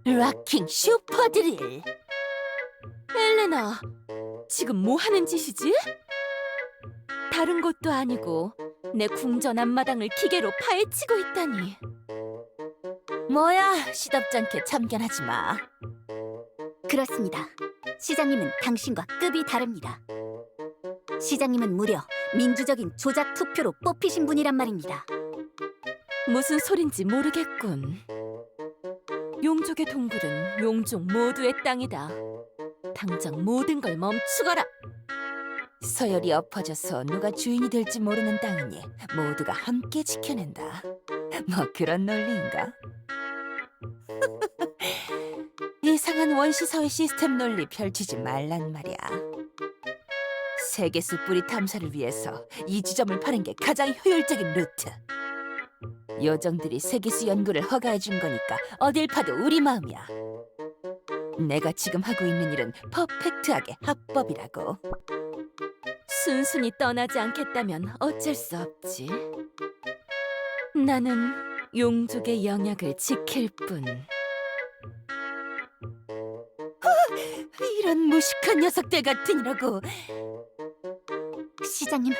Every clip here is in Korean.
락킹 슈퍼드릴. 엘레나, 지금 뭐 하는 짓이지? 다른 것도 아니고 내 궁전 앞마당을 기계로 파헤치고 있다니. 뭐야, 시덥잖게 참견하지 마. 그렇습니다. 시장님은 당신과 급이 다릅니다. 시장님은 무려 민주적인 조작 투표로 뽑히신 분이란 말입니다. 무슨 소린지 모르겠군. 용족의 동굴은 용족 모두의 땅이다. 당장 모든 걸 멈추거라. 서열이 엎어져서 누가 주인이 될지 모르는 땅이니 모두가 함께 지켜낸다. 뭐 그런 논리인가? 이상한 원시사회 시스템 논리 펼치지 말란 말이야. 세계수 뿌리 탐사를 위해서 이 지점을 파는 게 가장 효율적인 루트. 요정들이 세계수 연구를 허가해준 거니까 어딜 파도 우리 마음이야. 내가 지금 하고 있는 일은 퍼펙트하게 합법이라고. 순순히 떠나지 않겠다면 어쩔 수 없지. 나는 용족의 영역을 지킬 뿐. 이런 무식한 녀석들 같으니라고. 시장님,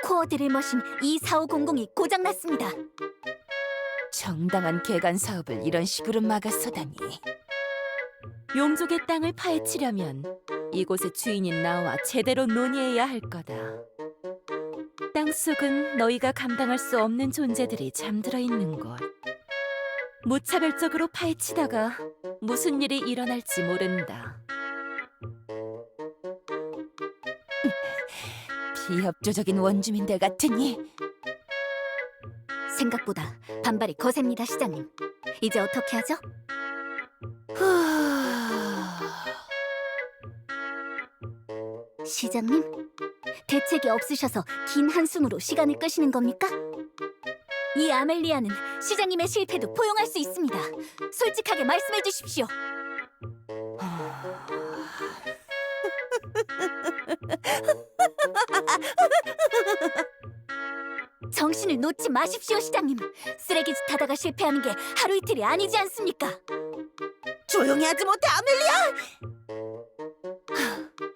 코어 드릴 머신 24500이 고장났습니다. 정당한 개간 사업을 이런 식으로 막아서다니. 용족의 땅을 파헤치려면 이곳의 주인인 나와 제대로 논의해야 할 거다. 땅속은 너희가 감당할 수 없는 존재들이 잠들어 있는 곳. 무차별적으로 파헤치다가 무슨 일이 일어날지 모른다. 비협조적인 원주민들 같으니. 생각보다 반발이 거셉니다, 시장님. 이제 어떻게 하죠? 시장님, 대책이 없으셔서 긴 한숨으로 시간을 끄시는 겁니까? 이 아멜리아는 시장님의 실패도 포용할 수 있습니다. 솔직하게 말씀해 주십시오. 정신을 놓지 마십시오, 시장님. 쓰레기짓 하다가 실패하는 게 하루 이틀이 아니지 않습니까? 조용히 하지 못해, 아멜리아!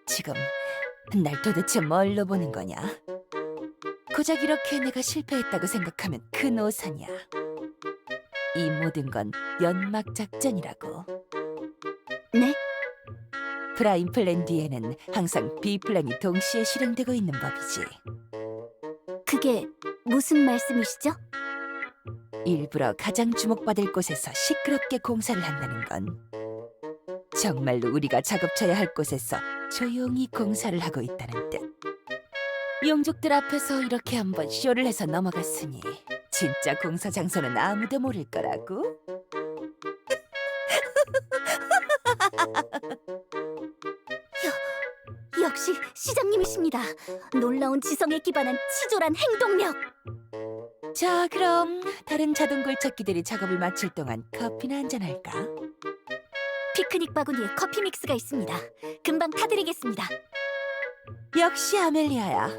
지금 날 도대체 뭘로 보는 거냐? 고작 이렇게 내가 실패했다고 생각하면 큰 오산이야. 이 모든 건 연막 작전이라고. 네? 프라임 플랜 뒤에는 항상 B 플랜이 동시에 실행되고 있는 법이지. 그게 무슨 말씀이시죠? 일부러 가장 주목받을 곳에서 시끄럽게 공사를 한다는 건 정말로 우리가 작업쳐야 할 곳에서 조용히 공사를 하고 있다는 뜻. 용족들 앞에서 이렇게 한번 쇼를 해서 넘어갔으니 진짜 공사 장소는 아무도 모를 거라고. 역시 시장님이십니다. 놀라운 지성에 기반한 치졸한 행동력. 자, 그럼 다른 자동 굴착기들이 작업을 마칠 동안 커피나 한잔 할까? 피크닉 바구니에 커피 믹스가 있습니다. 금방 타드리겠습니다. 역시 아멜리아야.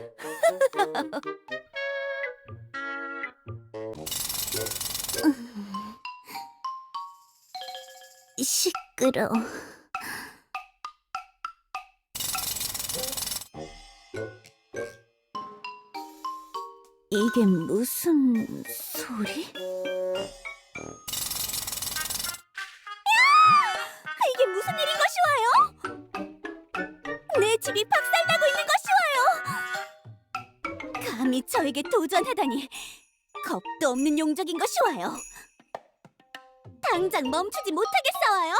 시끄러. 이게 무슨 소리? 이게 무슨 일인 것이 와요? 내 집이 박살나고 있는 것이 와요. 감히 저에게 도전하다니. 겁도 없는 용적인 것이 와요. 당장 멈추지 못하게 싸워요?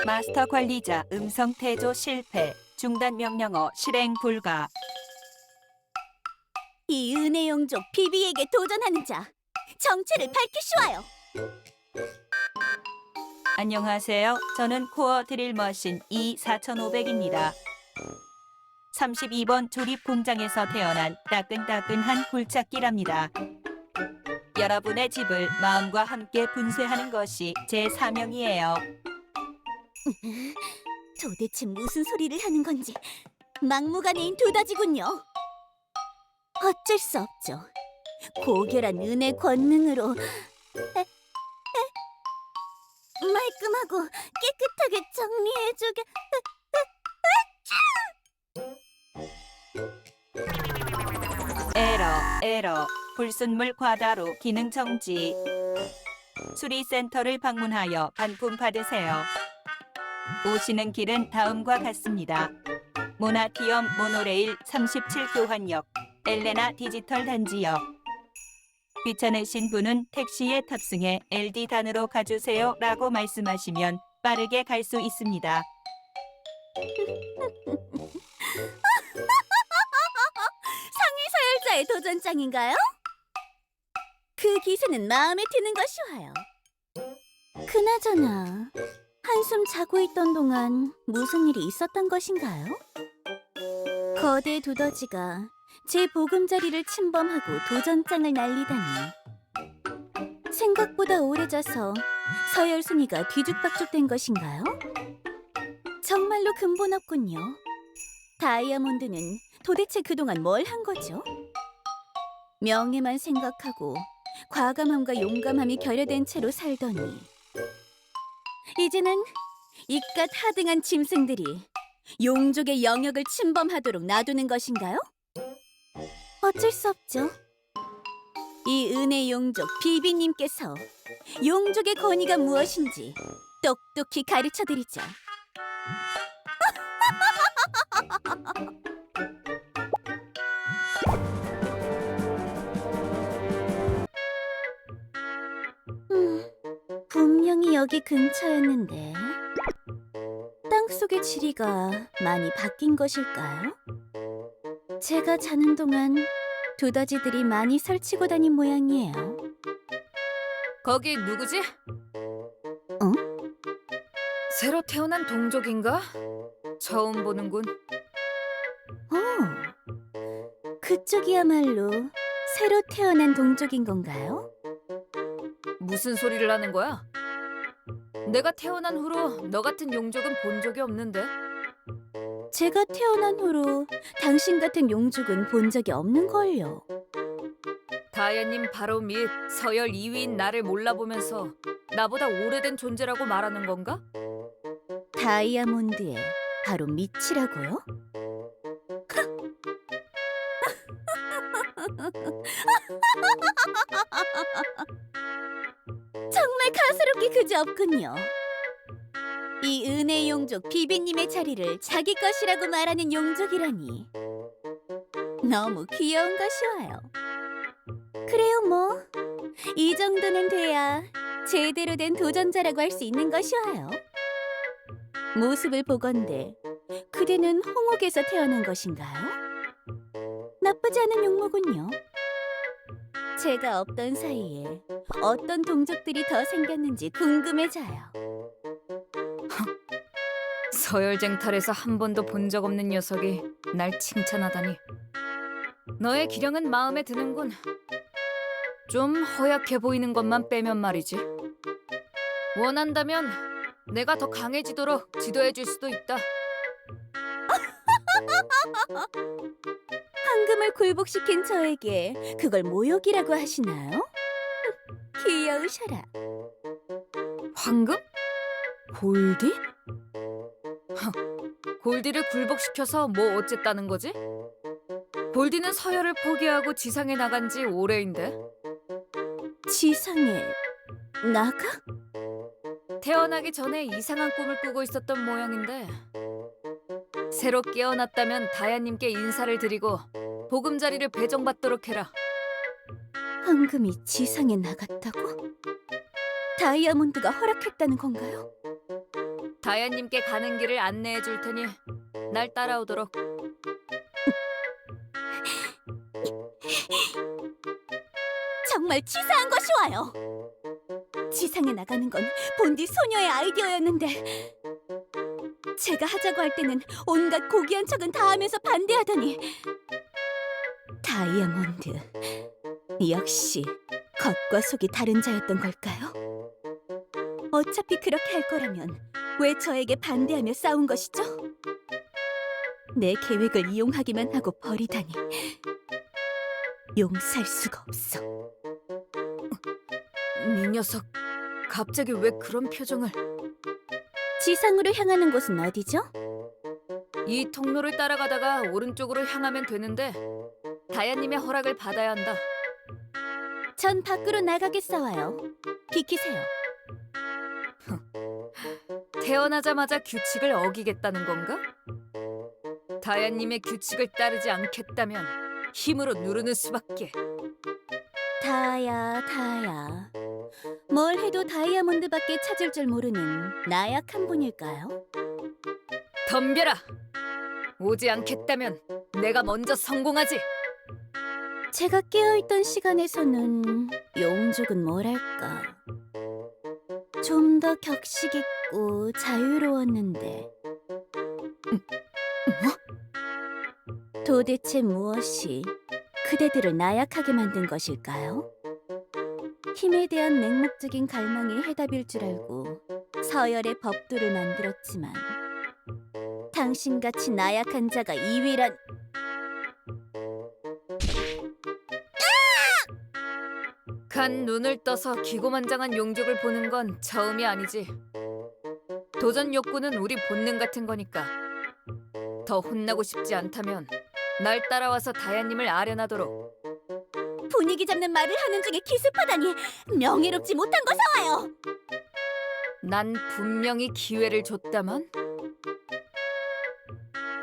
마스터 관리자 음성 태조 실패. 중단 명령어 실행 불가. 이 은혜 용족 비비에게 도전하는 자, 정체를 밝히시와요. 안녕하세요. 저는 코어 드릴 머신 E4500입니다. 32번 조립 공장에서 태어난 따끈따끈한 굴착기랍니다. 여러분의 집을 마음과 함께 분쇄하는 것이 제 사명이에요. 도대체 무슨 소리를 하는 건지 막무가내인 두더지군요. 어쩔 수 없죠. 고결한 은의 권능으로 말끔하고 깨끗하게 정리해주게. 에러, 불순물 과다로 기능 정지. 수리센터를 방문하여 반품 받으세요. 오시는 길은 다음과 같습니다. 모나티엄 모노레일 37교환역, 엘레나 디지털 단지역. 귀찮으신 분은 택시에 탑승해 LD단으로 가주세요 라고 말씀하시면 빠르게 갈 수 있습니다. 서열자의 도전장인가요? 그 기세는 마음에 드는 것이 와요. 그나저나 한숨 자고 있던 동안 무슨 일이 있었던 것인가요? 거대 두더지가 제 보금자리를 침범하고 도전장을 날리다니. 생각보다 오래 자서 서열 순위가 뒤죽박죽된 것인가요? 정말로 근본 없군요. 다이아몬드는 도대체 그동안 뭘 한 거죠? 명예만 생각하고 과감함과 용감함이 결여된 채로 살더니 이제는 이깟 하등한 짐승들이 용족의 영역을 침범하도록 놔두는 것인가요? 어쩔 수 없죠. 이 은혜 용족 비비님께서 용족의 권위가 무엇인지 똑똑히 가르쳐드리죠. 분명히 여기 근처였는데 땅속의 지리가 많이 바뀐 것일까요? 제가 자는 동안 두더지들이 많이 설치고 다닌 모양이에요. 거기 누구지? 새로 태어난 동족인가? 처음 보는군. 그쪽이야말로 새로 태어난 동족인 건가요? 무슨 소리를 하는 거야? 내가 태어난 후로 너 같은 용족은 본 적이 없는데. 제가 태어난 후로 당신 같은 용족은 본 적이 없는걸요. 다이아님 바로 밑 서열 2위인 나를 몰라보면서 나보다 오래된 존재라고 말하는 건가? 다이아몬드의 바로 밑이라고요? 정말 가소롭기 그지없군요. 이 은혜 용족 비비님의 자리를 자기 것이라고 말하는 용족이라니 너무 귀여운 것이 와요. 그래요 뭐 이 정도는 돼야 제대로 된 도전자라고 할 수 있는 것이 와요. 모습을 보건대 그대는 홍옥에서 태어난 것인가요? 나쁘지 않은 용모군요. 제가 없던 사이에 어떤 동족들이 더 생겼는지 궁금해져요. 서열쟁탈에서 한 번도 본 적 없는 녀석이 날 칭찬하다니. 너의 기량은 마음에 드는군. 좀 허약해 보이는 것만 빼면 말이지. 원한다면 내가 더 강해지도록 지도해 줄 수도 있다. 황금을 굴복시킨 저에게 그걸 모욕이라고 하시나요? 귀여우셔라. 황금? 골디? 골디를 굴복시켜서 뭐 어쨌다는 거지? 골디는 서열을 포기하고 지상에 나간 지 오래인데. 지상에 나가? 태어나기 전에 이상한 꿈을 꾸고 있었던 모양인데 새로 깨어났다면 다야님께 인사를 드리고 보금자리를 배정받도록 해라. 황금이 지상에 나갔다고? 다이아몬드가 허락했다는 건가요? 다야님께 가는 길을 안내해 줄 테니 날 따라오도록. 정말 치사한 것이 와요. 지상에 나가는 건 본디 소녀의 아이디어였는데 제가 하자고 할 때는 온갖 고귀한 척은 다 하면서 반대하더니 다이아몬드 역시 겉과 속이 다른 자였던 걸까요? 어차피 그렇게 할 거라면 왜 저에게 반대하며 싸운 것이죠? 내 계획을 이용하기만 하고 버리다니 용서할 수가 없어. 이 녀석 갑자기 왜 그런 표정을? 지상으로 향하는 곳은 어디죠? 이 통로를 따라가다가 오른쪽으로 향하면 되는데 다야님의 허락을 받아야 한다. 전 밖으로 나가겠어요. 비키세요. 태어나자마자 규칙을 어기겠다는 건가? 다야님의 규칙을 따르지 않겠다면 힘으로 누르는 수밖에. 다야. 뭘 해도 다이아몬드밖에 찾을 줄 모르는 나약한 분일까요? 덤벼라! 오지 않겠다면 내가 먼저 성공하지! 제가 깨어있던 시간에서는 용족은 뭐랄까 좀 더 격식 있고 자유로웠는데 도대체 무엇이 그대들을 나약하게 만든 것일까요? 힘에 대한 맹목적인 갈망이 해답일 줄 알고 서열의 법도를 만들었지만 당신같이 나약한 자가 이위란... 간 눈을 떠서 기고만장한 용족을 보는 건 처음이 아니지. 도전 욕구는 우리 본능 같은 거니까. 더 혼나고 싶지 않다면 날 따라와서 다야님을 아련하도록. 분위기 잡는 말을 하는 중에 기습하다니 명예롭지 못한 거 사와요. 난 분명히 기회를 줬다만.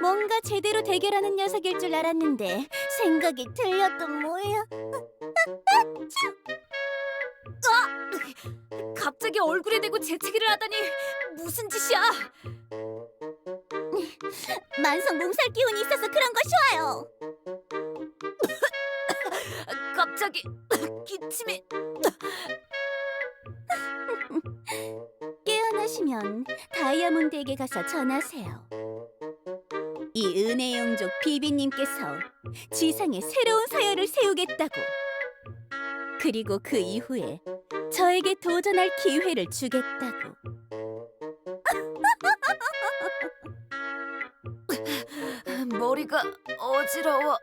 뭔가 제대로 대결하는 녀석일 줄 알았는데 생각이 틀렸던 뭐야. 갑자기 얼굴에 대고 재채기를 하다니 무슨 짓이야? 만성 몸살 기운이 있어서 그런 거 쉬워요. 갑자기 기침이. 깨어나시면 다이아몬드에게 가서 전하세요. 이 은혜용족 비비님께서 지상에 새로운 서열을 세우겠다고. 그리고 그 이후에 저에게 도전할 기회를 주겠다고. 머리가 어지러워.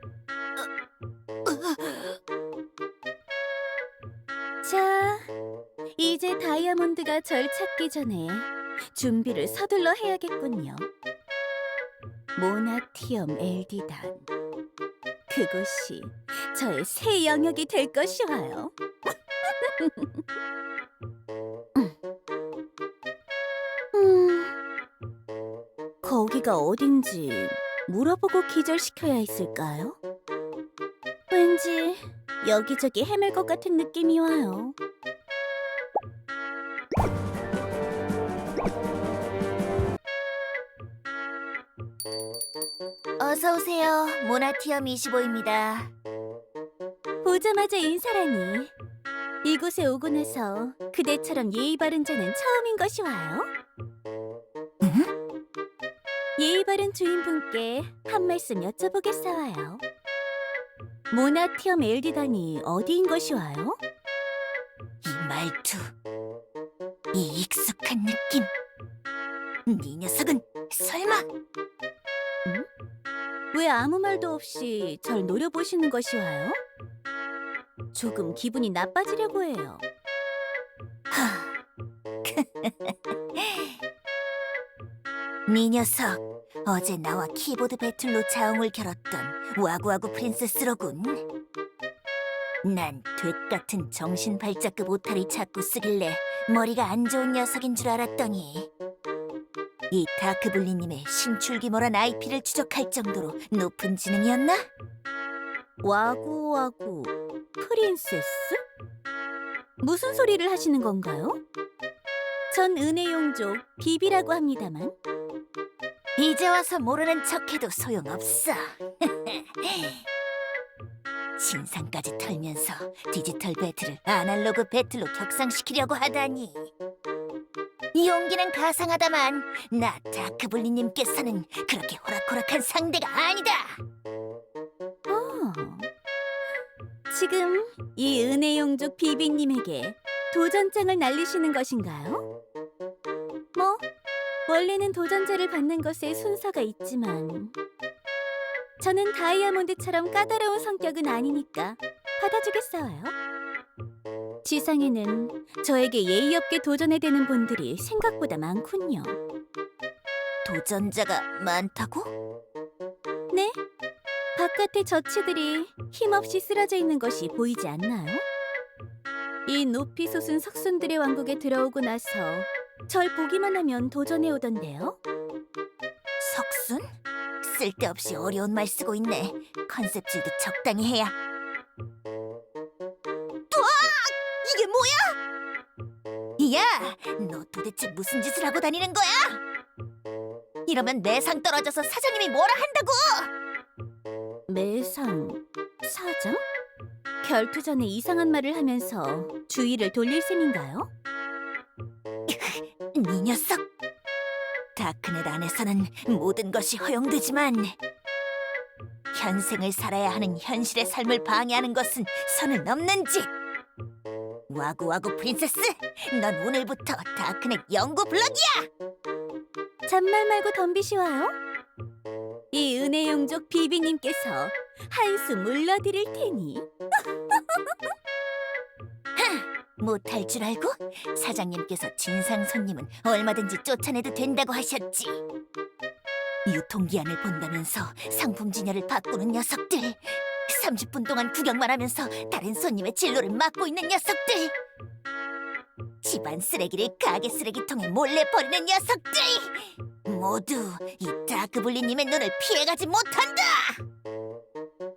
자, 이제 다이아몬드가 절 찾기 전에 준비를 서둘러 해야겠군요. 모나티엄 엘디단. 그곳이 저의 새 영역이 될 것이와요. 거기가 어딘지 물어보고 기절시켜야 했을까요? 왠지 여기저기 헤맬 것 같은 느낌이 와요. 어서 오세요. 모나티엄 25입니다. 보자마자 인사라니. 이곳에 오고 나서 그대처럼 예의 바른 자는 처음인 것이 와요. 예의 바른 주인분께 한 말씀 여쭤보겠사와요. 모나티엄 엘디단이 어디인 것이 와요? 이 말투, 이 익숙한 느낌. 네 녀석은 설마? 왜 아무 말도 없이 절 노려보시는 것이 와요? 조금 기분이 나빠지려고 해요. 네 녀석, 어제 나와 키보드 배틀로 자웅을 겨뤘던 와구와구 프린세스로군. 난 돛같은 정신 발작급 오타리 자꾸 쓰길래 머리가 안 좋은 녀석인 줄 알았더니 이 다크블리님의 신출귀몰한 IP를 추적할 정도로 높은 지능이었나? 와구와구 프린세스? 무슨 소리를 하시는 건가요? 전 은혜용족 비비라고 합니다만. 이제 와서 모르는 척해도 소용없어. 진상까지 털면서 디지털 배틀을 아날로그 배틀로 격상시키려고 하다니. 용기는 가상하다만 나 다크블리님께서는 그렇게 호락호락한 상대가 아니다. 지금 이 은혜용족 비비님에게 도전장을 날리시는 것인가요? 뭐, 원래는 도전자를 받는 것에 순서가 있지만 저는 다이아몬드처럼 까다로운 성격은 아니니까 받아주겠어요. 지상에는 저에게 예의 없게 도전해대는 분들이 생각보다 많군요. 도전자가 많다고? 네? 바깥의 저치들이 힘없이 쓰러져 있는 것이 보이지 않나요? 이 높이 솟은 석순들의 왕국에 들어오고 나서 절 보기만 하면 도전해 오던데요. 석순? 쓸데없이 어려운 말 쓰고 있네. 컨셉질도 적당히 해야. 우와! 이게 뭐야? 야! 너 도대체 무슨 짓을 하고 다니는 거야? 이러면 매상 떨어져서 사장님이 뭐라 한다고! 매상, 사장? 결투 전에 이상한 말을 하면서 주의를 돌릴 셈인가요? 네 녀석! 다크넷 안에서는 모든 것이 허용되지만 현생을 살아야 하는 현실의 삶을 방해하는 것은 선을 넘는 짓! 와구와구 프린세스! 넌 오늘부터 다크넷 연구 블럭이야! 잔말 말고 덤비시와요. 이 은혜용족 비비님께서 한 수 물러드릴 테니. 못할 줄 알고? 사장님께서 진상 손님은 얼마든지 쫓아내도 된다고 하셨지. 유통기한을 본다면서 상품 진열을 바꾸는 녀석들. 30분 동안 구경만 하면서 다른 손님의 진로를 막고 있는 녀석들. 집안 쓰레기를 가게 쓰레기통에 몰래 버리는 녀석들. 모두 이 다크블리님의 눈을 피해가지 못한다.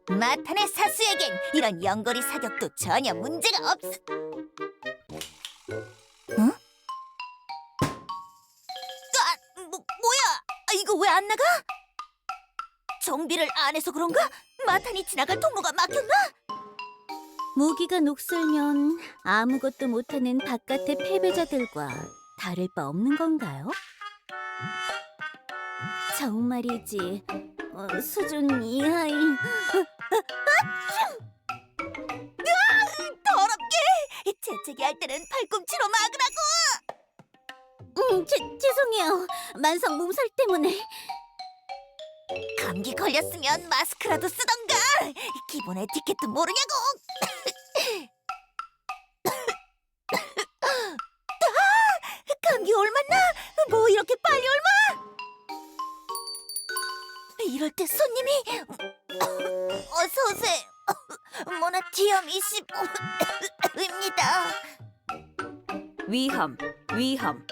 마탄의 사수에겐 이런 연거리 사격도 전혀 문제가 없어. 응? 뭐야? 이거 왜 안 나가? 정비를 안 해서 그런가? 마탄이 지나갈 통로가 막혔나? 무기가 녹슬면 아무것도 못하는 바깥의 패배자들과 다를 바 없는 건가요? 정말이지 수준 이하의 더럽게! 재채기 할 때는 팔꿈치로 막으라고! 죄송해요. 만성 몸살 때문에. 감기 걸렸으면 마스크라도 쓰던가! 기본 에티켓도 모르냐고! 감기 옮았나? 뭐 이렇게 빨리 옮아? 이럴 때 손님이 어서 오세요. 모나티엄 25입니다. 위험.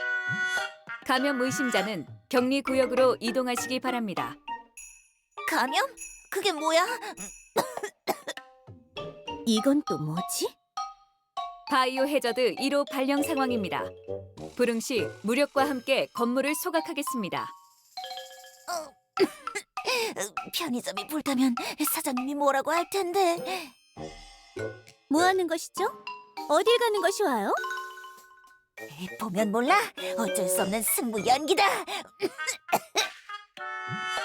감염 의심자는 격리 구역으로 이동하시기 바랍니다. 감염? 그게 뭐야? 이건 또 뭐지? 바이오 해저드 1호 발령 상황입니다. 불응 시 무력과 함께 건물을 소각하겠습니다. 편의점이 불타면 사장님이 뭐라고 할 텐데. 뭐 하는 것이죠? 어딜 가는 것이 와요? 보면 몰라? 어쩔 수 없는 승부 연기다.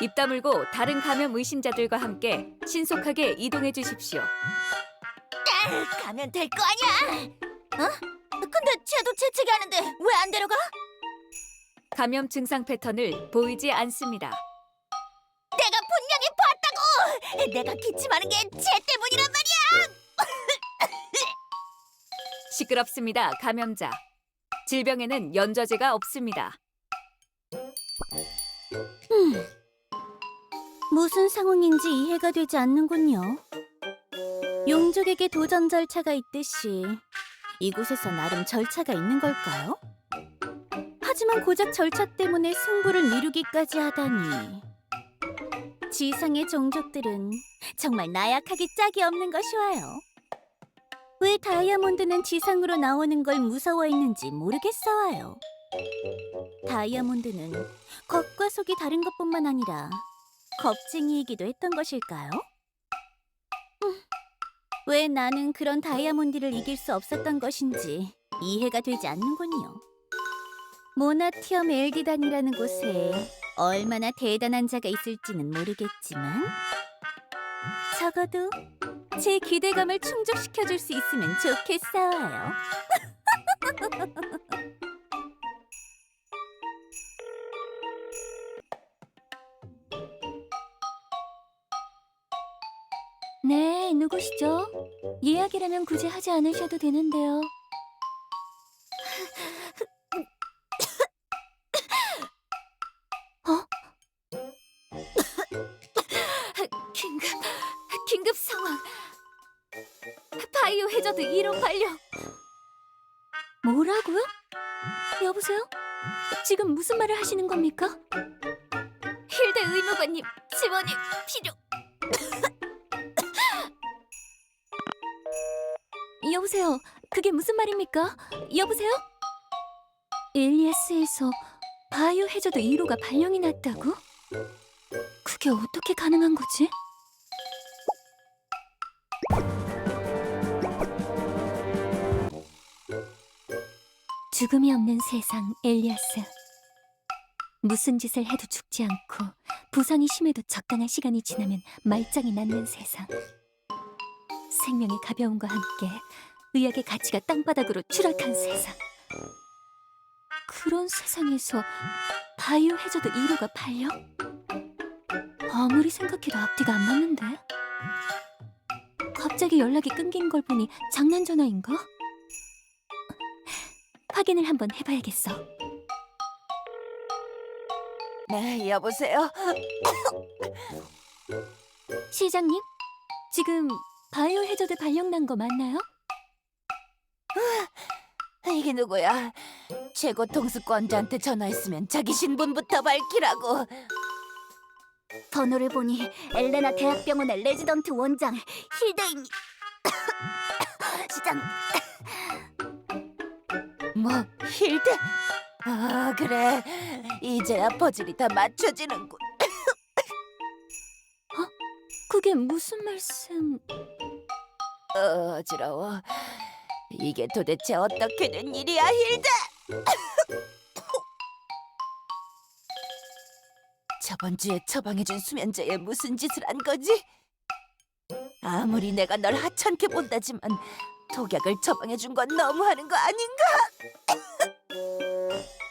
입 다물고 다른 감염 의심자들과 함께 신속하게 이동해 주십시오. 가면 될 거 아니야? 근데 쟤도 재채기 하는데 왜 안 데려가? 감염 증상 패턴을 보이지 않습니다. 내가 분명히 봤다고! 내가 기침하는 게 쟤 때문이란 말이야! 시끄럽습니다, 감염자. 질병에는 연좌제가 없습니다. 무슨 상황인지 이해가 되지 않는군요. 용족에게 도전 절차가 있듯이 이곳에서 나름 절차가 있는 걸까요? 하지만 고작 절차 때문에 승부를 미루기까지 하다니. 지상의 종족들은 정말 나약하기 짝이 없는 것이 와요. 왜 다이아몬드는 지상으로 나오는 걸 무서워했는지 모르겠어요. 다이아몬드는 겉과 속이 다른 것뿐만 아니라 겁쟁이이기도 했던 것일까요? 왜 나는 그런 다이아몬드를 이길 수 없었던 것인지 이해가 되지 않는군요. 모나티엄 엘디단이라는 곳에 얼마나 대단한 자가 있을지는 모르겠지만 적어도 제 기대감을 충족시켜줄 수 있으면 좋겠어요. 네, 누구시죠? 예약이라면 굳이 하지 않으셔도 되는데요. 긴급 상황. 바이오 해저드 1호 발령. 뭐라고요? 여보세요? 지금 무슨 말을 하시는 겁니까? 힐데 의무관님 지원이 필요. 여보세요? 그게 무슨 말입니까? 여보세요? 일리아스에서 바이오 해저드 1호가 발령이 났다고? 그게 어떻게 가능한 거지? 죽음이 없는 세상, 엘리아스. 무슨 짓을 해도 죽지 않고 부상이 심해도 적당한 시간이 지나면 말짱이 낫는 세상. 생명의 가벼움과 함께 의학의 가치가 땅바닥으로 추락한 세상. 그런 세상에서 바이오 해저드 1호가 발령? 아무리 생각해도 앞뒤가 안 맞는데? 갑자기 연락이 끊긴 걸 보니 장난 전화인가? 확인을 한번 해봐야겠어. 네, 여보세요? 시장님, 지금 바이오 해저드 발령 난 거 맞나요? 이게 누구야? 최고 통수권자한테 전화했으면 자기 신분부터 밝히라고. 번호를 보니 엘레나 대학병원의 레지던트 원장 힐데입니다. 시장, 뭐, 힐드? 아, 그래. 이제야 퍼즐이 다 맞춰지는군. 그게 무슨 말씀? 어지러워. 이게 도대체 어떻게 된 일이야, 힐드? 저번 주에 처방해준 수면제에 무슨 짓을 한 거지? 아무리 내가 널 하찮게 본다지만 독약을 처방해준 건 너무하는 거 아닌가?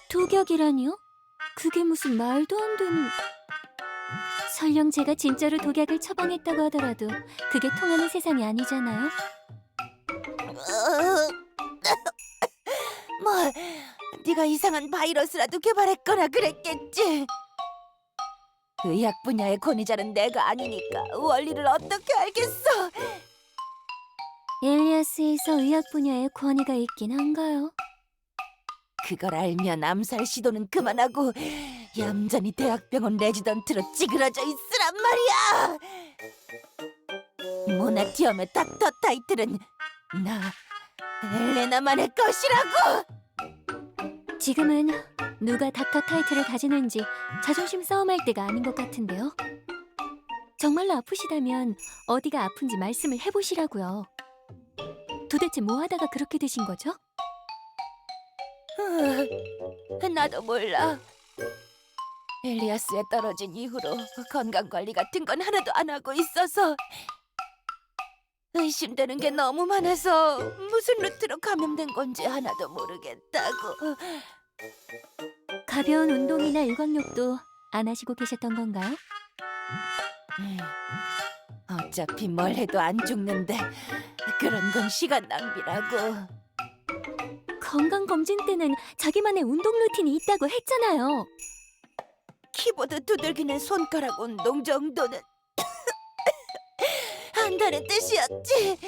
독약이라니요? 그게 무슨 말도 안 되는... 설령 제가 진짜로 독약을 처방했다고 하더라도 그게 통하는 세상이 아니잖아요? 뭐, 네가 이상한 바이러스라도 개발했거나 그랬겠지. 의학 분야의 권위자는 내가 아니니까 원리를 어떻게 알겠어? 엘리아스에서 의학 분야의 권위가 있긴 한가요? 그걸 알면 암살 시도는 그만하고 얌전히 대학병원 레지던트로 찌그러져 있으란 말이야. 모나티엄의 닥터 타이틀은 나 엘레나만의 것이라고. 지금은 누가 닥터 타이틀을 가지는지 자존심 싸움할 때가 아닌 것 같은데요. 정말로 아프시다면 어디가 아픈지 말씀을 해보시라고요. 도대체 뭐 하다가 그렇게 되신 거죠? 나도 몰라. 엘리아스에 떨어진 이후로 건강관리 같은 건 하나도 안 하고 있어서 의심되는 게 너무 많아서 무슨 루트로 감염된 건지 하나도 모르겠다고. 가벼운 운동이나 일광욕도 안 하시고 계셨던 건가요? 어차피 뭘 해도 안 죽는데 그런 건 시간 낭비라고. 건강검진 때는 자기만의 운동 루틴이 있다고 했잖아요. 키보드 두들기는 손가락 운동 정도는 한다는 뜻이었지.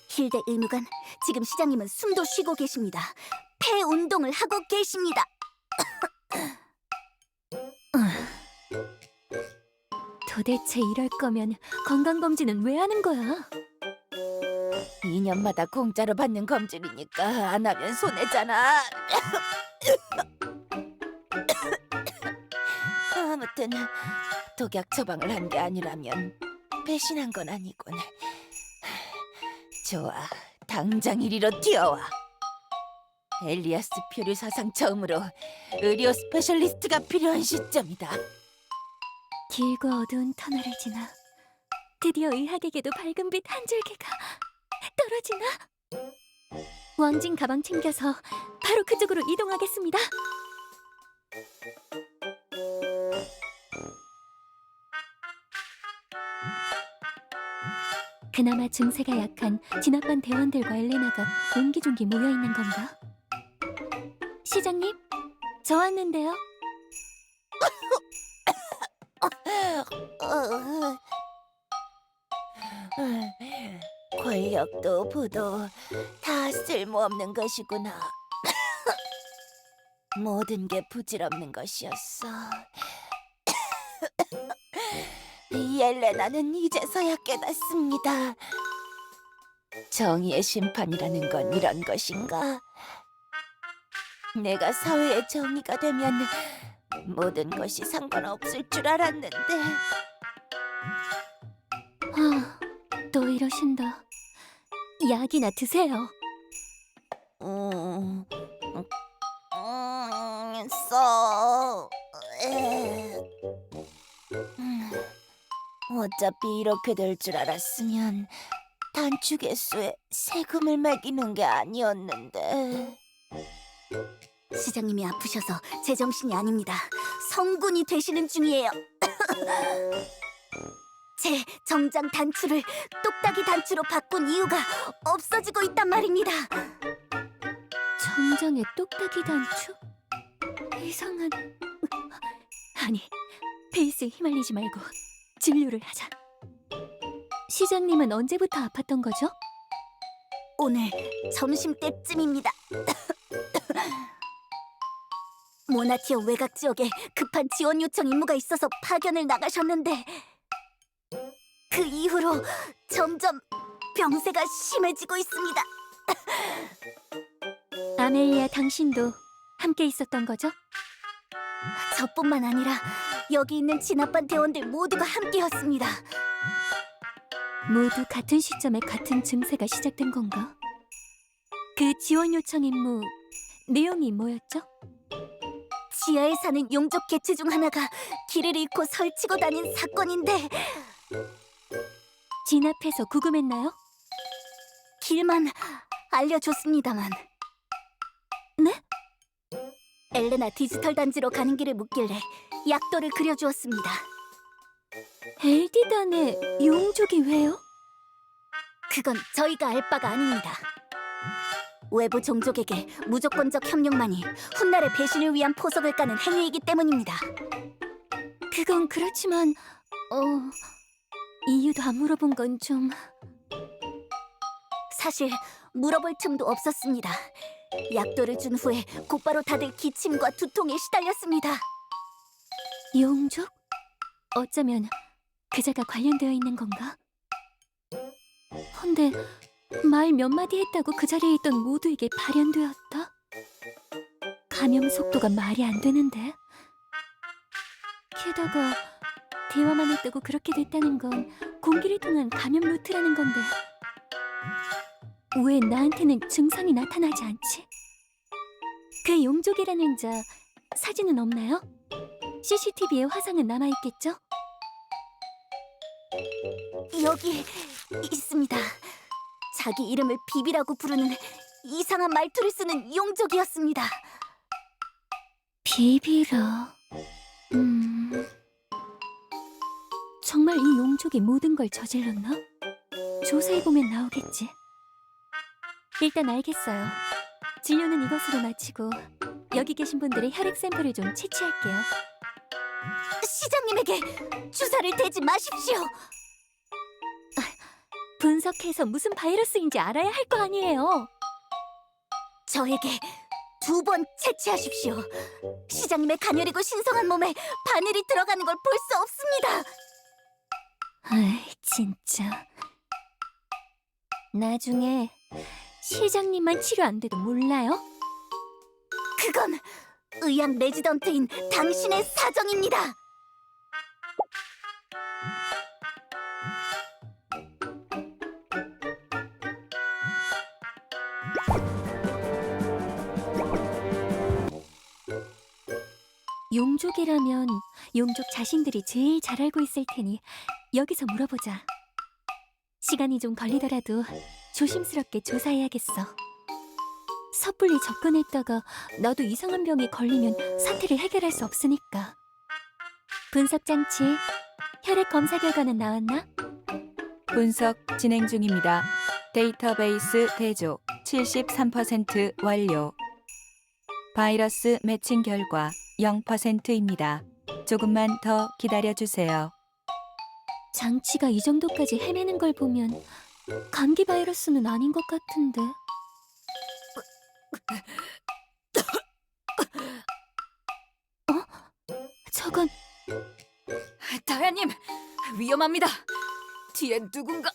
힐데 의무관, 지금 시장님은 숨도 쉬고 계십니다. 폐 운동을 하고 계십니다. 도대체 이럴 거면 건강검진은 왜 하는 거야? 2년마다 공짜로 받는 검진이니까 안 하면 손해잖아. 아무튼 독약 처방을 한 게 아니라면 배신한 건 아니군. 좋아, 당장 이리로 뛰어와. 엘리아스 표류 사상 처음으로 의료 스페셜리스트가 필요한 시점이다. 길고 어두운 터널을 지나 드디어 의학에게도 밝은 빛 한 줄기가 떨어지나? 왕진 가방 챙겨서 바로 그쪽으로 이동하겠습니다. 그나마 증세가 약한 진압반 대원들과 엘레나가 옹기종기 모여있는 건가? 시장님, 저 왔는데요. 권력도 부도 다 쓸모없는 것이구나. 모든 게 부질없는 것이었어. 이 엘레나는 이제서야 깨닫습니다. 정의의 심판이라는 건 이런 것인가? 내가 사회의 정의가 되면 모든 것이 상관없을 줄 알았는데. 또 이러신다. 약이나 드세요. 써. 어차피 이렇게 될 줄 알았으면 단축 개수에 세금을 매기는 게 아니었는데. 시장님이 아프셔서 제정신이 아닙니다. 성군이 되시는 중이에요. 제 정장 단추를 똑딱이 단추로 바꾼 이유가 없어지고 있단 말입니다. 정장에 똑딱이 단추? 이상한... 아니, 페이스에 휘말리지 말고 진료를 하자. 시장님은 언제부터 아팠던 거죠? 오늘 점심때쯤입니다. 모나티어 외곽 지역에 급한 지원 요청 임무가 있어서 파견을 나가셨는데 그 이후로 점점 병세가 심해지고 있습니다. 아멜리아, 당신도 함께 있었던 거죠? 저뿐만 아니라 여기 있는 진압반 대원들 모두가 함께였습니다. 모두 같은 시점에 같은 증세가 시작된 건가? 그 지원 요청 임무 내용이 뭐였죠? 지하에 사는 용족 개체 중 하나가 길을 잃고 설치고 다닌 사건인데 진압해서 구금했나요? 길만 알려줬습니다만. 네? 엘레나 디지털 단지로 가는 길을 묻길래 약도를 그려주었습니다. 엘디단의 용족이 왜요? 그건 저희가 알 바가 아닙니다. 외부 종족에게 무조건적 협력만이 훗날의 배신을 위한 포석을 까는 행위이기 때문입니다. 그건 그렇지만 이유도 안 물어본 건 좀... 사실 물어볼 틈도 없었습니다. 약도를 준 후에 곧바로 다들 기침과 두통에 시달렸습니다. 용족? 어쩌면 그자가 관련되어 있는 건가? 헌데 말 몇 마디 했다고 그 자리에 있던 모두에게 발현되었다? 감염 속도가 말이 안 되는데? 게다가 대화만 했다고 그렇게 됐다는 건 공기를 통한 감염 루트라는 건데 왜 나한테는 증상이 나타나지 않지? 그 용족이라는 자 사진은 없나요? CCTV에 화상은 남아있겠죠? 여기 있습니다. 자기 이름을 비비라고 부르는 이상한 말투를 쓰는 용족이었습니다. 비비라... 정말 이 용족이 모든 걸 저질렀나? 조사해보면 나오겠지. 일단 알겠어요. 진료는 이것으로 마치고 여기 계신 분들의 혈액 샘플을 좀 채취할게요. 시장님에게 주사를 대지 마십시오. 분석해서 무슨 바이러스인지 알아야 할 거 아니에요. 저에게 2번 채취하십시오. 시장님의 가녀리고 신성한 몸에 바늘이 들어가는 걸 볼 수 없습니다. 아이, 진짜. 나중에 시장님만 치료 안 돼도 몰라요? 그건 의학 레지던트인 당신의 사정입니다. 용족이라면 용족 자신들이 제일 잘 알고 있을 테니 여기서 물어보자. 시간이 좀 걸리더라도 조심스럽게 조사해야겠어. 섣불리 접근했다가 나도 이상한 병에 걸리면 사태를 해결할 수 없으니까. 분석 장치, 혈액 검사 결과는 나왔나? 분석 진행 중입니다. 데이터베이스 대조 73% 완료. 바이러스 매칭 결과 0%입니다. 조금만 더 기다려주세요. 장치가 이 정도까지 헤매는 걸 보면 감기 바이러스는 아닌 것 같은데. 저건 다야님, 위험합니다. 뒤에 누군가...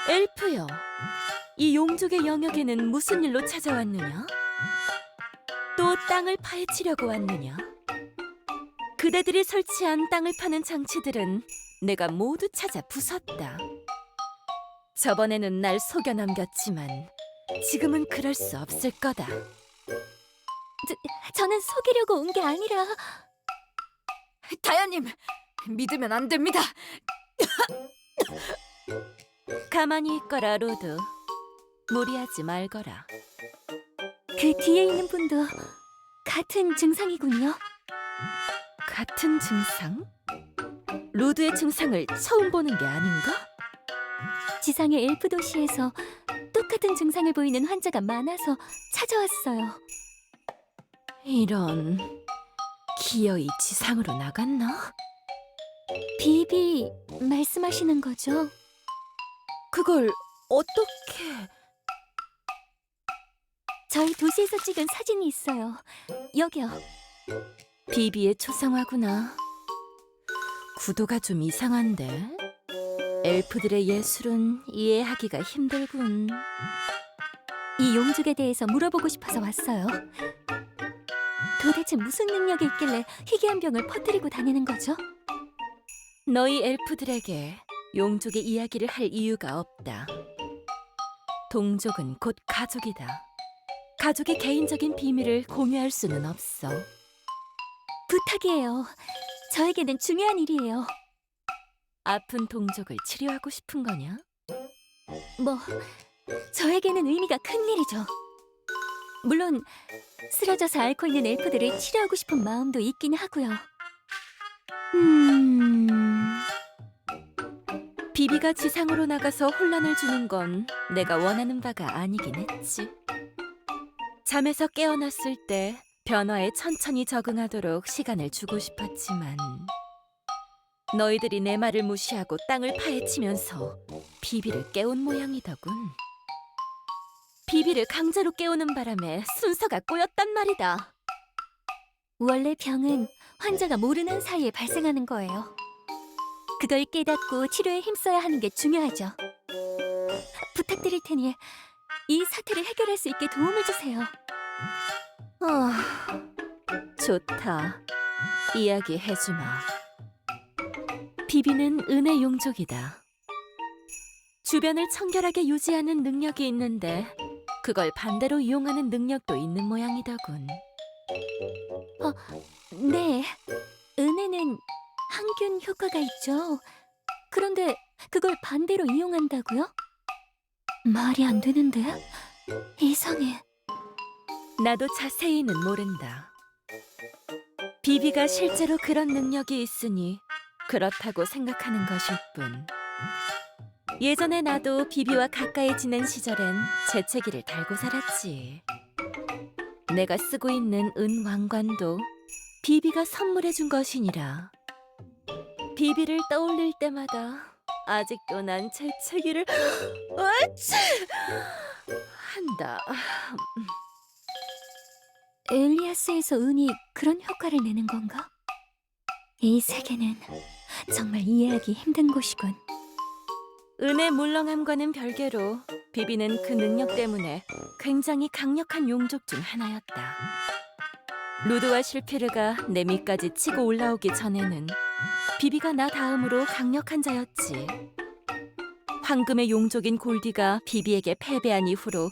엘프요. 이 용족의 영역에는 무슨 일로 찾아왔느냐? 또 땅을 파헤치려고 왔느냐? 그대들이 설치한 땅을 파는 장치들은 내가 모두 찾아 부쉈다. 저번에는 날 속여 넘겼지만 지금은 그럴 수 없을 거다. 저는 속이려고 온 게 아니라... 다야님, 믿으면 안 됩니다. 가만히 있거라, 로드. 무리하지 말거라. 그 뒤에 있는 분도 같은 증상이군요. 같은 증상? 로드의 증상을 처음 보는 게 아닌가? 지상의 엘프 도시에서 똑같은 증상을 보이는 환자가 많아서 찾아왔어요. 이런... 기어이 지상으로 나갔나? 비비 말씀하시는 거죠? 그걸 어떻게... 저희 도시에서 찍은 사진이 있어요. 여기요. 비비의 초상화구나. 구도가 좀 이상한데? 엘프들의 예술은 이해하기가 힘들군. 이 용족에 대해서 물어보고 싶어서 왔어요. 도대체 무슨 능력이 있길래 희귀한 병을 퍼뜨리고 다니는 거죠? 너희 엘프들에게 용족의 이야기를 할 이유가 없다. 동족은 곧 가족이다. 가족의 개인적인 비밀을 공유할 수는 없어. 부탁이에요. 저에게는 중요한 일이에요. 아픈 동족을 치료하고 싶은 거냐? 뭐, 저에게는 의미가 큰 일이죠. 물론 쓰러져서 앓고 있는 엘프들을 치료하고 싶은 마음도 있긴 하고요. 비비가 지상으로 나가서 혼란을 주는 건 내가 원하는 바가 아니긴 했지. 잠에서 깨어났을 때 변화에 천천히 적응하도록 시간을 주고 싶었지만 너희들이 내 말을 무시하고 땅을 파헤치면서 비비를 깨운 모양이더군. 비비를 강제로 깨우는 바람에 순서가 꼬였단 말이다. 원래 병은 환자가 모르는 사이에 발생하는 거예요. 그걸 깨닫고 치료에 힘써야 하는 게 중요하죠. 부탁드릴 테니 이 사태를 해결할 수 있게 도움을 주세요. 좋다. 이야기해주마. 비비는 은혜 용족이다. 주변을 청결하게 유지하는 능력이 있는데 그걸 반대로 이용하는 능력도 있는 모양이더군. 네. 은혜는 항균 효과가 있죠. 그런데 그걸 반대로 이용한다고요? 말이 안 되는데? 이상해. 나도 자세히는 모른다. 비비가 실제로 그런 능력이 있으니 그렇다고 생각하는 것일 뿐. 예전에 나도 비비와 가까이 지낸 시절엔 재채기를 달고 살았지. 내가 쓰고 있는 은왕관도 비비가 선물해준 것이니라. 비비를 떠올릴 때마다 아직도 난 재채기를 한다. 엘리아스에서 은이 그런 효과를 내는 건가? 이 세계는 정말 이해하기 힘든 곳이군. 은의 물렁함과는 별개로 비비는 그 능력 때문에 굉장히 강력한 용족 중 하나였다. 루드와 실피르가 내 밑까지 치고 올라오기 전에는 비비가 나 다음으로 강력한 자였지. 황금의 용족인 골디가 비비에게 패배한 이후로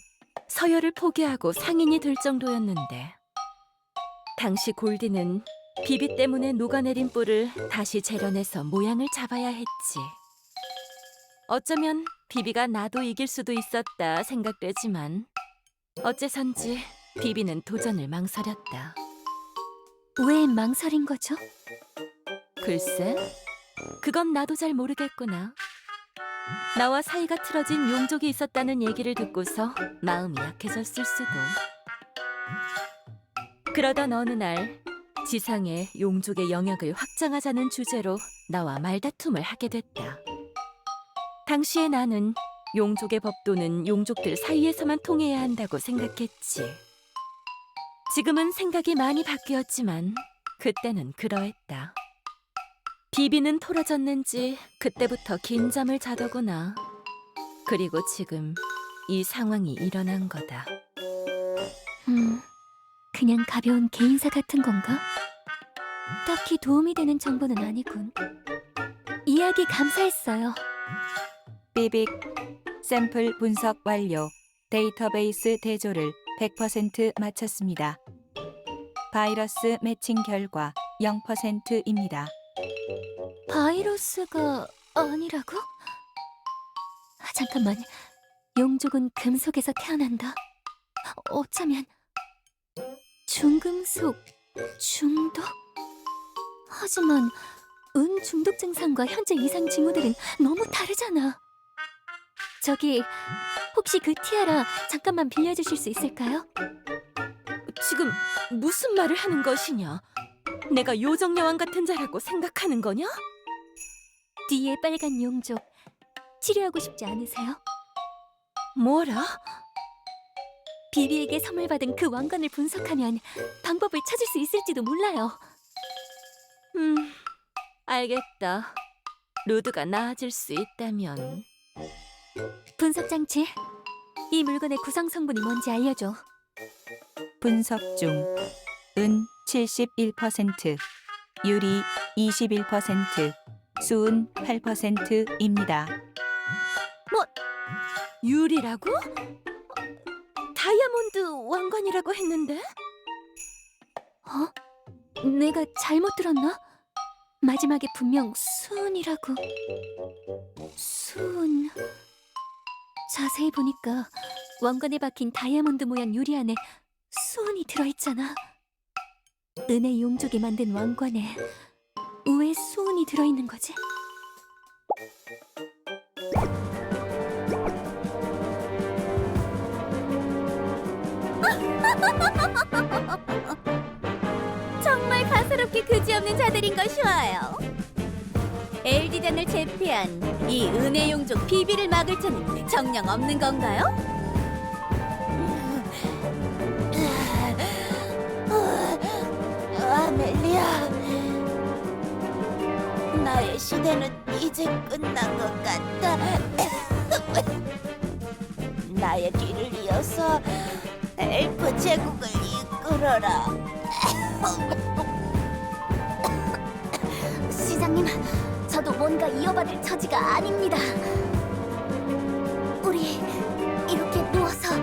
서열을 포기하고 상인이 될 정도였는데 당시 골디는 비비 때문에 녹아내린 뿔을 다시 재련해서 모양을 잡아야 했지. 어쩌면 비비가 나도 이길 수도 있었다 생각되지만 어째선지 비비는 도전을 망설였다. 왜 망설인 거죠? 글쎄, 그건 나도 잘 모르겠구나. 나와 사이가 틀어진 용족이 있었다는 얘기를 듣고서 마음이 약해졌을 수도. 그러던 어느 날 지상에 용족의 영역을 확장하자는 주제로 나와 말다툼을 하게 됐다. 당시에 나는 용족의 법도는 용족들 사이에서만 통해야 한다고 생각했지. 지금은 생각이 많이 바뀌었지만 그때는 그러했다. 비비는 토라졌는지 그때부터 긴 잠을 자더구나. 그리고 지금 이 상황이 일어난 거다. 그냥 가벼운 개인사 같은 건가? 딱히 도움이 되는 정보는 아니군. 이야기 감사했어요. 삐빅 샘플 분석 완료. 데이터베이스 대조를 100% 마쳤습니다. 바이러스 매칭 결과 0%입니다. 바이러스가 아니라고? 잠깐만, 용족은 금속에서 태어난다. 어쩌면 중금속 중독? 하지만 은 중독 증상과 현재 이상 징후들은 너무 다르잖아. 저기, 혹시 그 티아라 잠깐만 빌려주실 수 있을까요? 지금 무슨 말을 하는 것이냐? 내가 요정 여왕 같은 자라고 생각하는 거냐? 뒤에 빨간 용족 치료하고 싶지 않으세요? 뭐라? 비비에게 선물 받은 그 왕관을 분석하면 방법을 찾을 수 있을지도 몰라요. 알겠다. 루드가 나아질 수 있다면. 분석 장치, 이 물건의 구성 성분이 뭔지 알려줘. 분석 중. 은 71%, 유리 21%, 수은 8%입니다. 유리라고? 다이아몬드 왕관이라고 했는데? 내가 잘못 들었나? 마지막에 분명 수은이라고. 수은. 자세히 보니까 왕관에 박힌 다이아몬드 모양 유리 안에 수은이 들어있잖아. 은의 용족이 만든 왕관에 왜 수은이 들어있는 거지? 정말 가소롭게 그지없는 자들인 것이 와요. 엘디단을 제패한 이 은혜 용족 비비를 막을 자는 정령 없는 건가요? 아멜리아, 나의 시대는 이제 끝난 것 같다. 나의 뒤를 이어서 엘프 제국을 이끌어라. 시장님, 저도 뭔가 이어받을 처지가 아닙니다. 우리 이렇게 누워서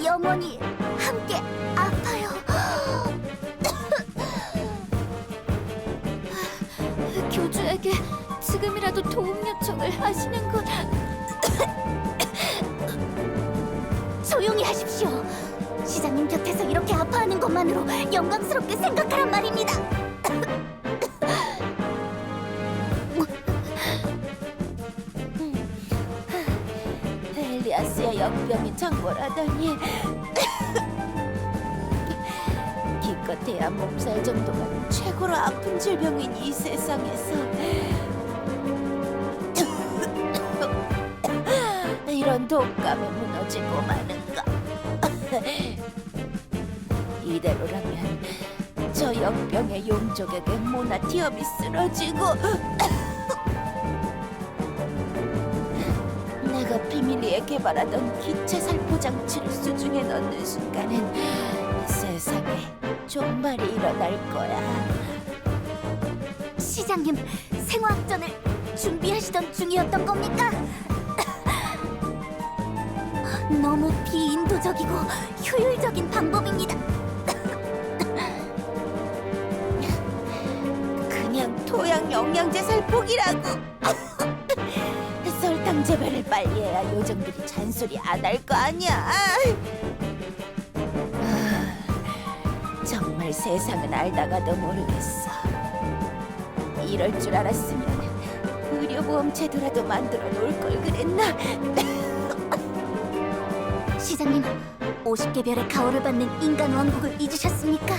영원히 함께 아파요. 교주에게 지금이라도 도움 요청을 하시는 것. 조용히 하십시오. 시장님 곁에서 이렇게 아파하는 것만으로 영광스럽게 생각하란 말입니다. 엘리아스의 역병이 창궐하다니. 기껏해야 몸살 정도가 최고로 아픈 질병인 이 세상에서 이런 독감에 무너지고 마는가. 이대로라면 저 역병의 용족에게 모나티엄이 쓰러지고 내가 비밀리에 개발하던 기체 살포 장치를 수중에 넣는 순간엔 세상에 종말이 일어날 거야. 시장님, 생화학전을 준비하시던 중이었던 겁니까? 너무 비인도적이고 효율적인 방법입니다. 그냥 토양 영양제 살포기라고. 설탕 재배를 빨리 해야 요정들이 잔소리 안 할 거 아니야. 정말 세상은 알다가도 모르겠어. 이럴 줄 알았으면 의료보험 제도라도 만들어 놓을 걸 그랬나? 시장님, 50개 별의 가호를 받는 인간 왕국을 잊으셨습니까?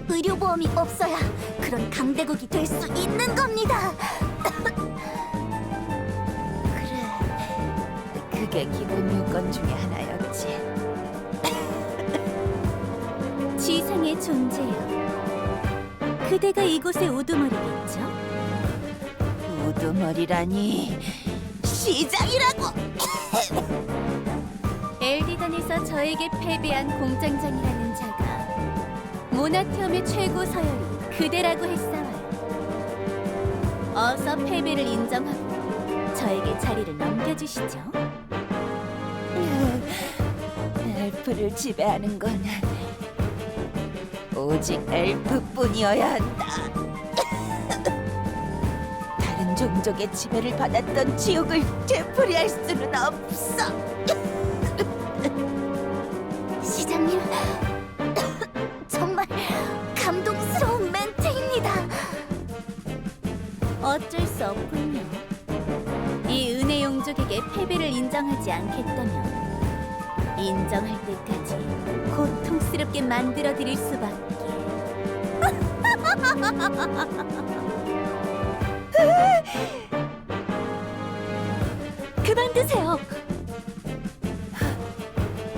의료보험이 없어야 그런 강대국이 될 수 있는 겁니다. 그래, 그게 기본 요건 중에 하나였지. 지상의 존재요. 그대가 이곳의 우두머리겠죠? 우두머리라니, 시장이라고! 엘디단에서 저에게 패배한 공장장이라는 자가 모나티엄의 최고 서열이 그대라고 했사와요. 어서 패배를 인정하고 저에게 자리를 넘겨주시죠. 엘프를 지배하는 건 오직 엘프뿐이어야 한다. 다른 종족의 지배를 받았던 지옥을 되풀이할 수는 없어. 시장님, 정말 감동스러운 멘트입니다. 어쩔 수 없군요. 이 은혜 용족에게 패배를 인정하지 않겠다면 인정할 때까지 고통스럽게 만들어드릴 수밖에. 그만두세요.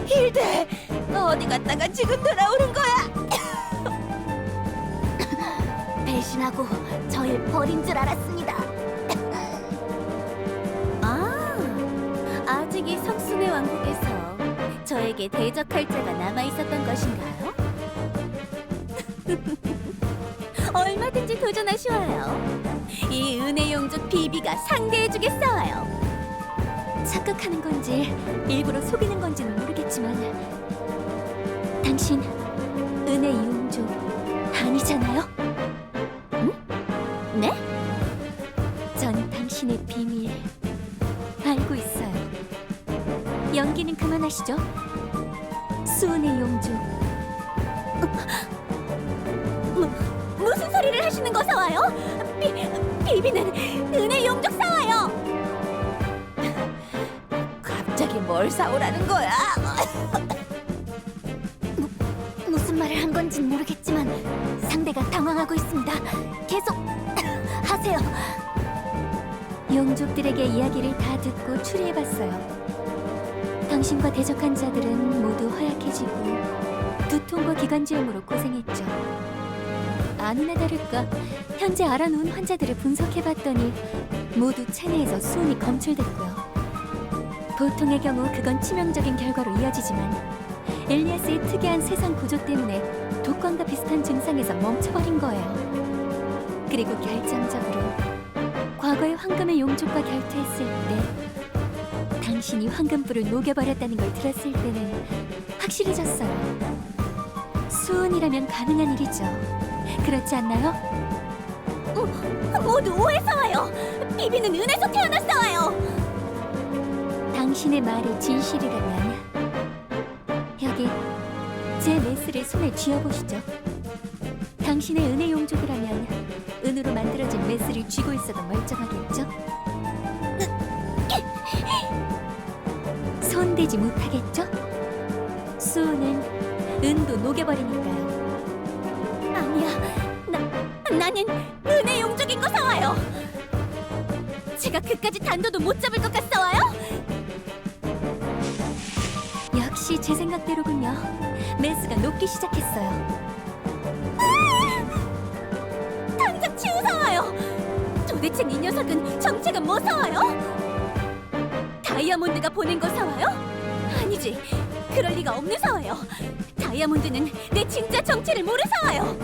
힐데, 어디 갔다가 지금 돌아오는 거야? 배신하고 저를 버린 줄 알았습니다. 아직 이 석순의 왕국에서 저에게 대적할 자가 남아있었던 것인가요? 얼마든지 도전하시와요. 이 은혜 용족 비비가 상대해주겠어요. 착각하는 건지 일부러 속이는 건지는 모르겠지만 당신 은혜 용족 아니잖아요? 응? 네? 전 당신의 비밀 알고 있어요. 연기는 그만하시죠. 수은의 용족. 무슨 소리를 하시는 거 사와요? 비비는 은혜 용족 사와요. 갑자기 뭘 사오라는 거야? 무슨 말을 한 건진 모르겠지만 상대가 당황하고 있습니다. 계속 하세요. 용족들에게 이야기를 다 듣고 추리해봤어요. 당신과 대적한 자들은 모두 허약해지고 두통과 기관지염으로 고생했죠. 아니나 다를까 현재 알아놓은 환자들을 분석해봤더니 모두 체내에서 수은이 검출됐고요. 보통의 경우 그건 치명적인 결과로 이어지지만 엘리아스의 특이한 세상 구조 때문에 독감과 비슷한 증상에서 멈춰버린 거예요. 그리고 결정적으로 과거의 황금의 용족과 결투했을 때 당신이 황금뿔을 녹여버렸다는 걸 들었을 때는 확실해졌어요. 수은이라면 가능한 일이죠. 그렇지 않나요? 모두 오해서 와요. 비비는 은에서 태어났어 와요. 당신의 말이 진실이라면 여기 제 메스를 손에 쥐어보시죠. 당신의 은혜 용족이라면 은으로 만들어진 메스를 쥐고 있어도 멀쩡하겠죠? 손대지 못하겠죠? 수은은 은도 녹여버리니까요. 아니야, 나는 은혜 용족인 거 사와요. 제가 그까지 단도도 못 잡을 것 같사와요? 역시 제 생각대로군요. 메스가 녹기 시작했어요. 당장 치우사와요. 도대체 이 녀석은 정체가 뭐 사와요? 다이아몬드가 보낸 거 사와요? 아니지, 그럴 리가 없는 사와요. 다이아몬드는 내 진짜 정체를 모르사와요.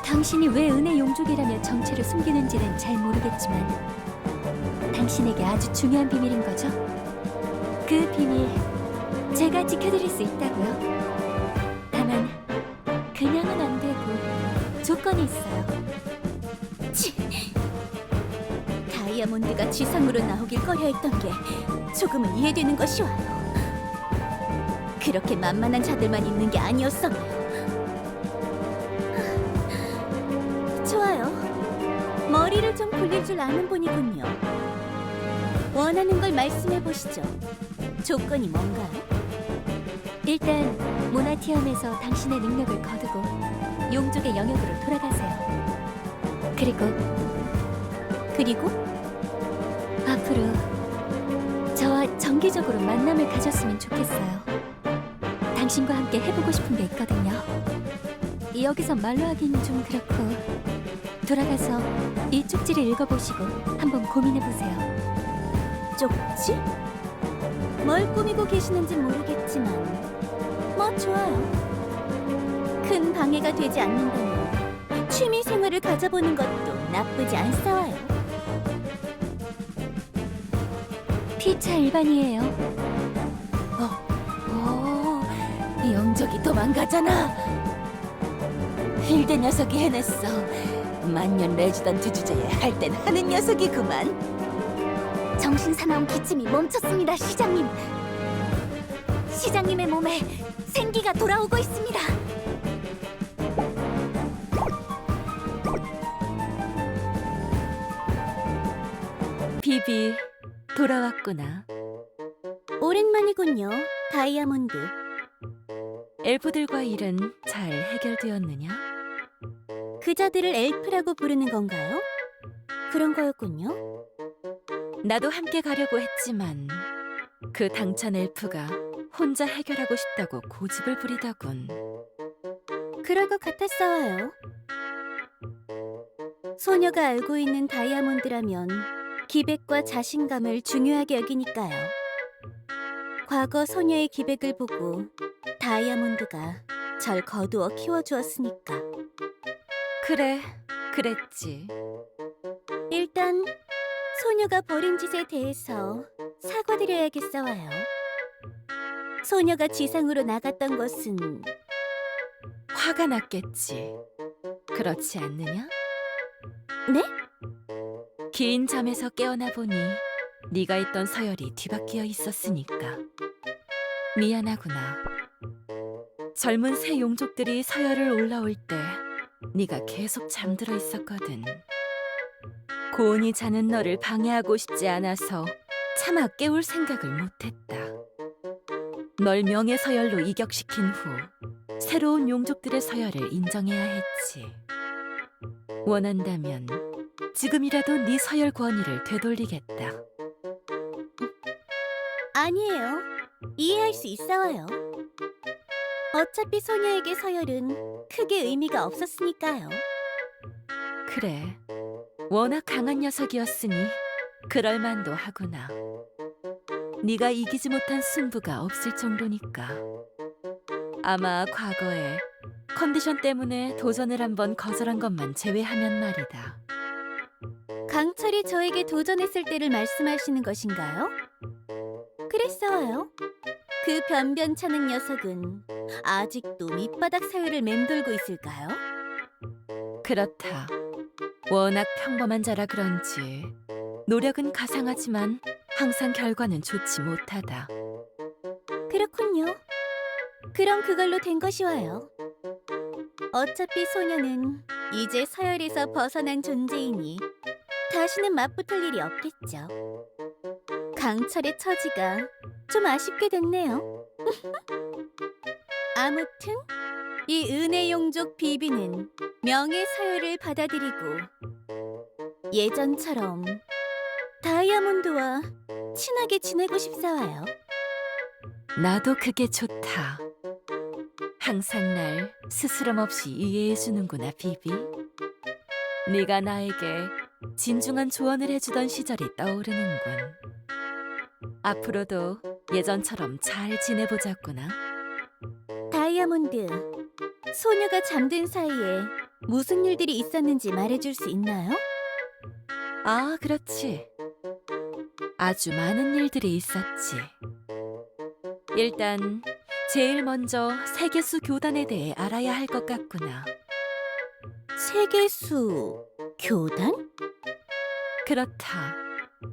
당신이 왜 은혜 용족이라며 정체를 숨기는지는 잘 모르겠지만 당신에게 아주 중요한 비밀인 거죠. 그 비밀 제가 지켜드릴 수 있다고요. 다만 그냥은 안 되고 조건이 있어요. 치! 다이아몬드가 지상으로 나오길 꺼려했던 게 조금은 이해되는 것이 와요. 그렇게 만만한 자들만 있는 게 아니었었나요? 좋아요. 머리를 좀 굴릴 줄 아는 분이군요. 원하는 걸 말씀해 보시죠. 조건이 뭔가요? 일단 모나티엄에서 당신의 능력을 거두고 용족의 영역으로 돌아가세요. 그리고 앞으로 저와 정기적으로 만남을 가졌으면 좋겠어요. 당신과 함께 해보고 싶은 게 있거든요. 여기서 말로 하기는 좀 그렇고 돌아가서 이 쪽지를 읽어보시고 한번 고민해보세요. 쪽지? 뭘 꾸미고 계시는지 모르겠지만 뭐 좋아요. 큰 방해가 되지 않는다면 취미 생활을 가져보는 것도 나쁘지 않사와요. 피차 일반이에요. 영적이 도망가잖아. 힐대 녀석이 해냈어. 만년 레지던트 주제에 할 땐 하는 녀석이구만. 정신 사나운 기침이 멈췄습니다, 시장님. 시장님의 몸에 생기가 돌아오고 있습니다. 비비, 돌아왔구나. 오랜만이군요, 다이아몬드. 엘프들과 일은 잘 해결되었느냐? 그자들을 엘프라고 부르는 건가요? 그런 거였군요. 나도 함께 가려고 했지만 그 당찬 엘프가 혼자 해결하고 싶다고 고집을 부리더군. 그럴 것 같았어요. 소녀가 알고 있는 다이아몬드라면 기백과 자신감을 중요하게 여기니까요. 과거 소녀의 기백을 보고 다이아몬드가 절 거두어 키워주었으니까. 그래, 그랬지. 일단 소녀가 벌인 짓에 대해서 사과드려야겠어요. 소녀가 지상으로 나갔던 것은 화가 났겠지. 그렇지 않느냐? 네? 긴 잠에서 깨어나 보니 네가 있던 서열이 뒤바뀌어 있었으니까. 미안하구나. 젊은 새 용족들이 서열을 올라올 때 네가 계속 잠들어 있었거든. 고온이 자는 너를 방해하고 싶지 않아서 차마 깨울 생각을 못했다. 널 명예 서열로 이격시킨 후 새로운 용족들의 서열을 인정해야 했지. 원한다면 지금이라도 네 서열 권위를 되돌리겠다. 아니에요. 이해할 수 있어요. 어차피 소녀에게 서열은 크게 의미가 없었으니까요. 그래, 워낙 강한 녀석이었으니 그럴 만도 하구나. 네가 이기지 못한 승부가 없을 정도니까. 아마 과거에 컨디션 때문에 도전을 한번 거절한 것만 제외하면 말이다. 강철이 저에게 도전했을 때를 말씀하시는 것인가요? 그랬어요. 그 변변찮은 녀석은 아직도 밑바닥 사유를 맴돌고 있을까요? 그렇다. 워낙 평범한 자라 그런지 노력은 가상하지만 항상 결과는 좋지 못하다. 그렇군요. 그럼 그걸로 된 것이 와요. 어차피 소녀는 이제 서열에서 벗어난 존재이니 다시는 맞붙을 일이 없겠죠. 강철의 처지가 좀 아쉽게 됐네요. 아무튼 이 은혜용족 비비는 명예 서열을 받아들이고 예전처럼 다이아몬드와 친하게 지내고 싶사와요. 나도 그게 좋다. 항상 날 스스럼 없이 이해해주는구나, 비비. 네가 나에게 진중한 조언을 해주던 시절이 떠오르는군. 앞으로도 예전처럼 잘 지내보자꾸나. 다이아몬드, 소녀가 잠든 사이에 무슨 일들이 있었는지 말해줄 수 있나요? 아, 그렇지. 아주 많은 일들이 있었지. 일단 제일 먼저 세계수 교단에 대해 알아야 할 것 같구나. 세계수 교단? 그렇다.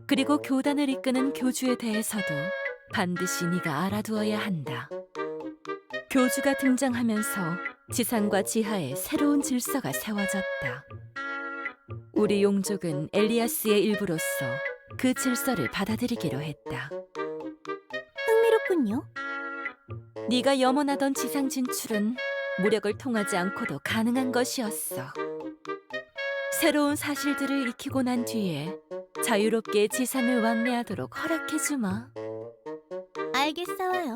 그리고 교단을 이끄는 교주에 대해서도 반드시 네가 알아두어야 한다. 교주가 등장하면서 지상과 지하에 새로운 질서가 세워졌다. 우리 용족은 엘리아스의 일부로서 그 질서를 받아들이기로 했다. 흥미롭군요. 네가 염원하던 지상 진출은 무력을 통하지 않고도 가능한 것이었어. 새로운 사실들을 익히고 난 뒤에 자유롭게 지상을 왕래하도록 허락해주마. 알겠어요.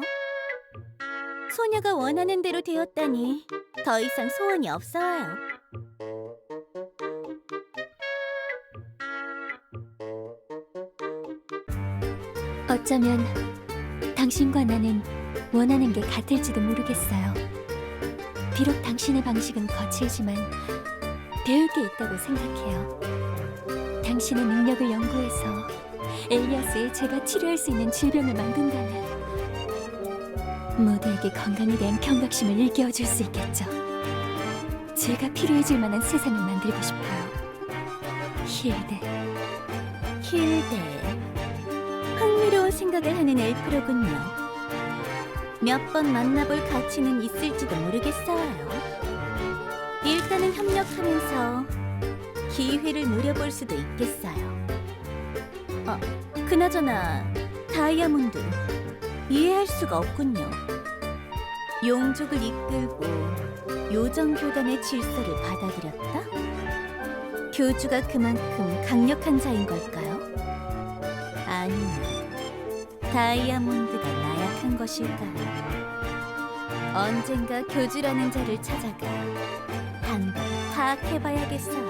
소녀가 원하는 대로 되었다니 더 이상 소원이 없어요. 어쩌면 당신과 나는 원하는 게 같을지도 모르겠어요. 비록 당신의 방식은 거칠지만 배울 게 있다고 생각해요. 당신의 능력을 연구해서 엘리아스의 제가 치료할 수 있는 질병을 만든다면 모두에게 건강에 대한 경각심을 일깨워줄 수 있겠죠. 제가 필요해질 만한 세상을 만들고 싶어요. 힐데. 흥미로운 생각을 하는 엘프로군요. 몇 번 만나볼 가치는 있을지도 모르겠어요. 일단은 협력하면서 기회를 노려볼 수도 있겠어요. 그나저나 다이아몬드 이해할 수가 없군요. 용족을 이끌고 요정교단의 질서를 받아들였다? 교주가 그만큼 강력한 자인 걸까요? 아니면 다이아몬드가 나약한 것일까요? 언젠가 교주라는 자를 찾아가 한번 파악해봐야겠어요.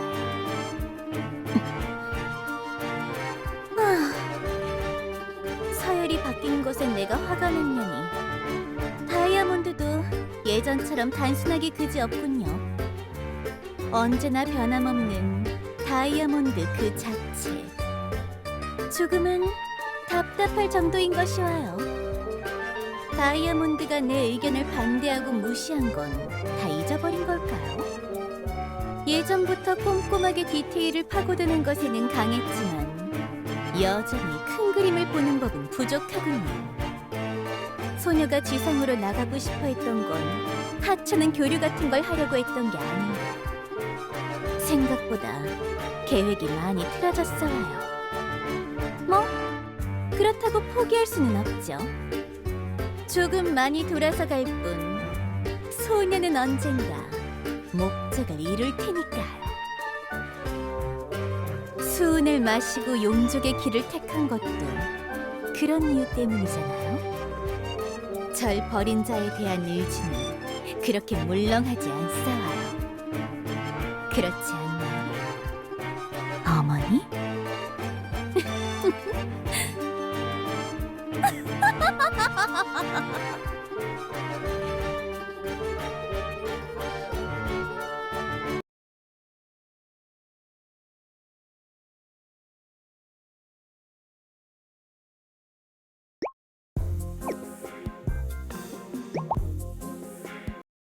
서열이 바뀐 것에 내가 화가 났냐니 다이아몬드도 예전처럼 단순하게 그지없군요. 언제나 변함없는 다이아몬드 그 자체. 조금은 답답할 정도인 것이 와요. 다이아몬드가 내 의견을 반대하고 무시한 건 다 잊어버린 걸까요? 예전부터 꼼꼼하게 디테일을 파고드는 것에는 강했지만 여전히 큰 그림을 보는 법은 부족하군요. 소녀가 지상으로 나가고 싶어 했던 건 하찮은 교류 같은 걸 하려고 했던 게 아닌가. 생각보다 계획이 많이 틀어졌어요. 뭐 그렇다고 포기할 수는 없죠. 조금 많이 돌아서 갈 뿐 소녀는 언젠가 목적을 이룰 테니까요. 수은을 마시고 용족의 길을 택한 것도 그런 이유 때문이잖아요. 절 버린 자에 대한 의지는 그렇게 물렁하지 않사와요. 그렇지 않나요? 어머니?